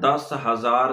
10,000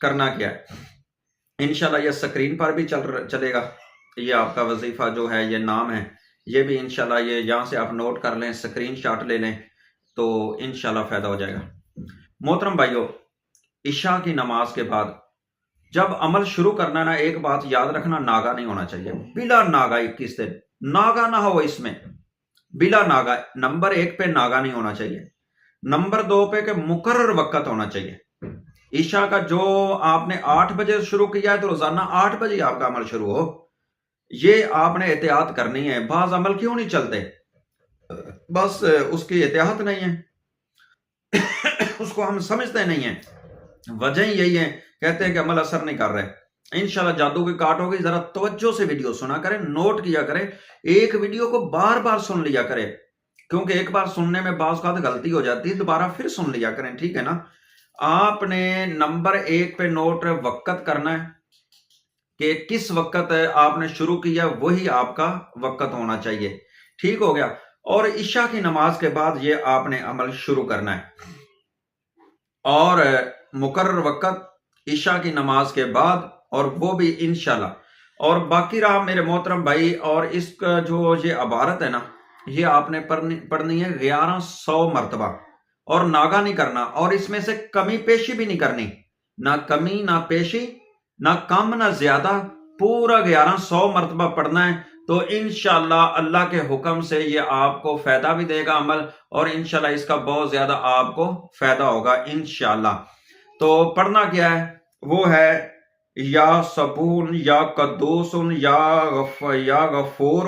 کرنا کیا ہے انشاءاللہ یہ سکرین پر بھی چلے گا، یہ آپ کا وظیفہ جو ہے یہ نام ہے، یہ بھی انشاءاللہ یہ یہاں سے آپ نوٹ کر لیں، سکرین شاٹ لے لیں تو انشاءاللہ فائدہ ہو جائے گا۔ محترم بھائیو، عشاء کی نماز کے بعد جب عمل شروع کرنا ہے نا، ایک بات یاد رکھنا، ناگا نہیں ہونا چاہیے، بلا ناگا 21 دن ناگا نہ ہو اس میں، بلا ناگا۔ نمبر 1 پہ ناگا نہیں ہونا چاہیے، نمبر 2 پہ کہ مقرر وقت ہونا چاہیے۔ عشاء کا جو آپ نے 8 بجے شروع کیا ہے تو روزانہ 8 بجے آپ کا عمل شروع ہو، یہ آپ نے احتیاط کرنی ہے۔ بعض عمل کیوں نہیں چلتے؟ بس اس کی احتیاط نہیں ہے، اس کو ہم سمجھتے نہیں ہیں، وجہ یہی ہے، کہتے ہیں کہ عمل اثر نہیں کر رہے۔ انشاءاللہ جادو کی کاٹ ہوگی، ذرا توجہ سے ویڈیو سنا کریں، نوٹ کیا کریں، ایک ویڈیو کو بار بار سن لیا کریں، کیونکہ ایک بار سننے میں بعض اوقات غلطی ہو جاتی ہے، دوبارہ پھر سن لیا کریں، ٹھیک ہے نا؟ آپ نے نمبر 1 پہ نوٹ وقت کرنا ہے کہ کس وقت آپ نے شروع کیا وہی آپ کا وقت ہونا چاہیے، ٹھیک ہو گیا؟ اور عشاء کی نماز کے بعد یہ آپ نے عمل شروع کرنا ہے، اور مقرر وقت عشاء کی نماز کے بعد، اور وہ بھی انشاءاللہ۔ اور باقی رہا میرے محترم بھائی، اور اس کا جو یہ عبارت ہے نا، یہ آپ نے پڑھنی ہے 1100 مرتبہ، اور ناگا نہیں کرنا، اور اس میں سے کمی پیشی بھی نہیں کرنی، نہ کمی نہ پیشی، نہ کم نہ زیادہ، پورا 1100 مرتبہ پڑھنا ہے۔ تو انشاءاللہ اللہ کے حکم سے یہ آپ کو فائدہ بھی دے گا عمل، اور انشاءاللہ اس کا بہت زیادہ آپ کو فائدہ ہوگا انشاءاللہ۔ تو پڑھنا کیا ہے؟ وہ ہے یا سبون یا قدوس یا غفور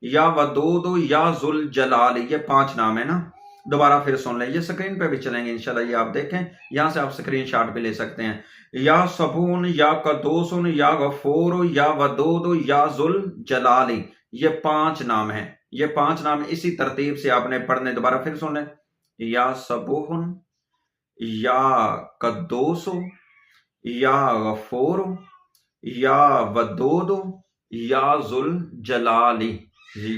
یا ودود یا ذوالجلال، یہ 5 نام ہے نا، دوبارہ پھر سن لیں، یہ سکرین پہ بھی چلیں گے انشاءاللہ، یہ آپ دیکھیں، یہاں سے آپ سکرین شاٹ بھی لے سکتے ہیں۔ یا سبون یا قدوس یا غفور یا ودود یا ذوالجلال، یہ 5 نام ہیں، یہ 5 نام اسی ترتیب سے آپ نے پڑھنے، دوبارہ پھر سن لیں، یا سبون یا قدوس یا غفور یا ودود یا ذوالجلال،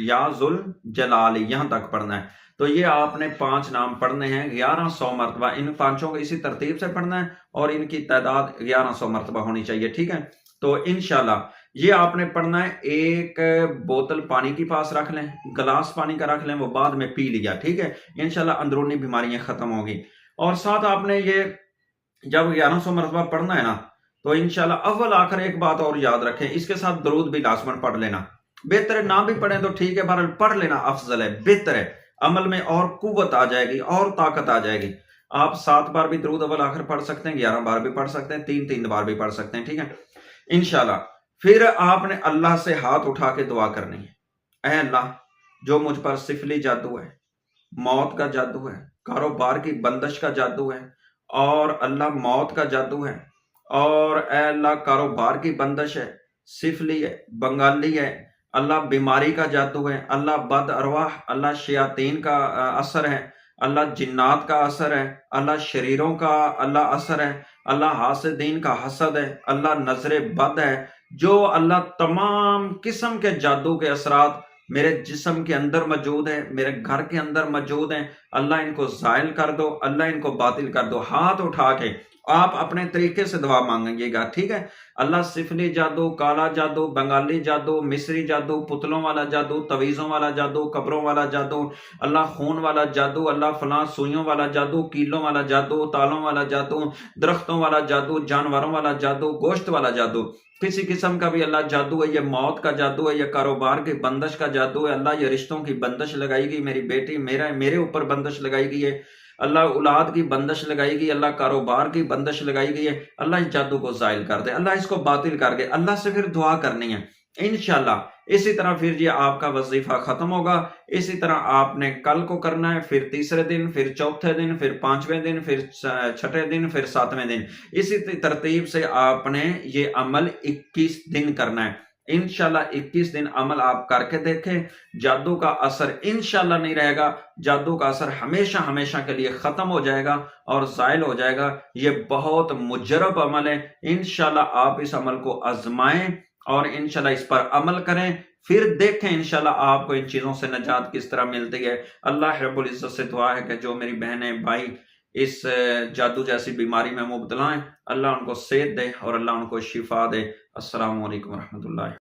یا ذوالجلال، یہاں تک پڑھنا ہے۔ تو یہ آپ نے 5 نام پڑھنے ہیں 1100 مرتبہ، ان 5 کو اسی ترتیب سے پڑھنا ہے، اور ان کی تعداد 1100 مرتبہ ہونی چاہیے، ٹھیک ہے؟ تو انشاءاللہ یہ آپ نے پڑھنا ہے۔ ایک بوتل پانی کی پاس رکھ لیں، گلاس پانی کا رکھ لیں، وہ بعد میں پی لیا، ٹھیک ہے؟ انشاءاللہ اندرونی بیماریاں ختم ہوگی۔ اور ساتھ آپ نے یہ جب 1100 مرتبہ پڑھنا ہے نا، تو انشاءاللہ اول آخر ایک بات اور یاد رکھیں، اس کے ساتھ درود بھی لازمن پڑھ لینا، بہتر ہے نہ بھی پڑھیں تو ٹھیک ہے، بہرحال پڑھ لینا افضل ہے، بہتر ہے، عمل میں اور قوت آ جائے گی اور طاقت آ جائے گی۔ آپ 7 بار بھی درود اول آخر پڑھ سکتے ہیں، 11 بار بھی پڑھ سکتے ہیں، 3 بار بھی پڑھ سکتے ہیں، ٹھیک ہے انشاءاللہ۔ پھر آپ نے اللہ سے ہاتھ اٹھا کے دعا کرنی ہے، اے اللہ، جو مجھ پر سفلی جادو ہے، موت کا جادو ہے، کاروبار کی بندش کا جادو ہے، اور اللہ موت کا جادو ہے، اور اے اللہ کاروبار کی بندش ہے، سفلی ہے، بنگالی ہے، اللہ بیماری کا جادو ہے، اللہ بد ارواح، اللہ شیاطین کا اثر ہے، اللہ جنات کا اثر ہے، اللہ شریروں کا اللہ اثر ہے، اللہ حاسدین کا حسد ہے، اللہ نظر بد ہے، جو اللہ تمام قسم کے جادو کے اثرات میرے جسم کے اندر موجود ہے، میرے گھر کے اندر موجود ہیں، اللہ ان کو زائل کر دو، اللہ ان کو باطل کر دو۔ ہاتھ اٹھا کے آپ اپنے طریقے سے دعا مانگیے گا، ٹھیک ہے؟ اللہ سفلی جادو، کالا جادو، بنگالی جادو، مصری جادو، پتلوں والا جادو، تویزوں والا جادو، قبروں والا جادو، اللہ خون والا جادو، اللہ فلاں سوئیوں والا جادو، کیلوں والا جادو، تالوں والا جادو، درختوں والا جادو، جانوروں والا جادو، گوشت والا جادو، کسی قسم کا بھی اللہ جادو ہے، یہ موت کا جادو ہے، یہ کاروبار کی بندش کا جادو ہے، اللہ یہ رشتوں کی بندش لگائی گئی، میری بیٹی میرے اوپر بندش لگائی گئی ہے، اللہ اولاد کی بندش لگائی گئی، اللہ کاروبار کی بندش لگائی گئی ہے، اللہ اس جادو کو زائل کر دے، اللہ اس کو باطل کر دے، اللہ سے پھر دعا کرنی ہے انشاءاللہ۔ اسی طرح پھر یہ آپ کا وظیفہ ختم ہوگا، اسی طرح آپ نے کل کو کرنا ہے، پھر تیسرے دن، پھر چوتھے دن، پھر 5ویں دن، پھر 6ٹھے دن، پھر 7ویں دن، اسی ترتیب سے آپ نے یہ عمل 21 دن کرنا ہے انشاءاللہ۔ 21 دن عمل آپ کر کے دیکھیں، جادو کا اثر انشاءاللہ نہیں رہے گا، جادو کا اثر ہمیشہ کے لیے ختم ہو جائے گا اور زائل ہو جائے گا۔ یہ بہت مجرب عمل ہے، انشاءاللہ آپ اس عمل کو آزمائیں اور انشاءاللہ اس پر عمل کریں، پھر دیکھیں انشاءاللہ آپ کو ان چیزوں سے نجات کس طرح ملتی ہے۔ اللہ رب العزت سے دعا ہے کہ جو میری بہنیں بھائی اس جادو جیسی بیماری میں مبتلا ہیں، اللہ ان کو صحت دے اور اللہ ان کو شفا دے۔ السلام علیکم ورحمۃ اللہ۔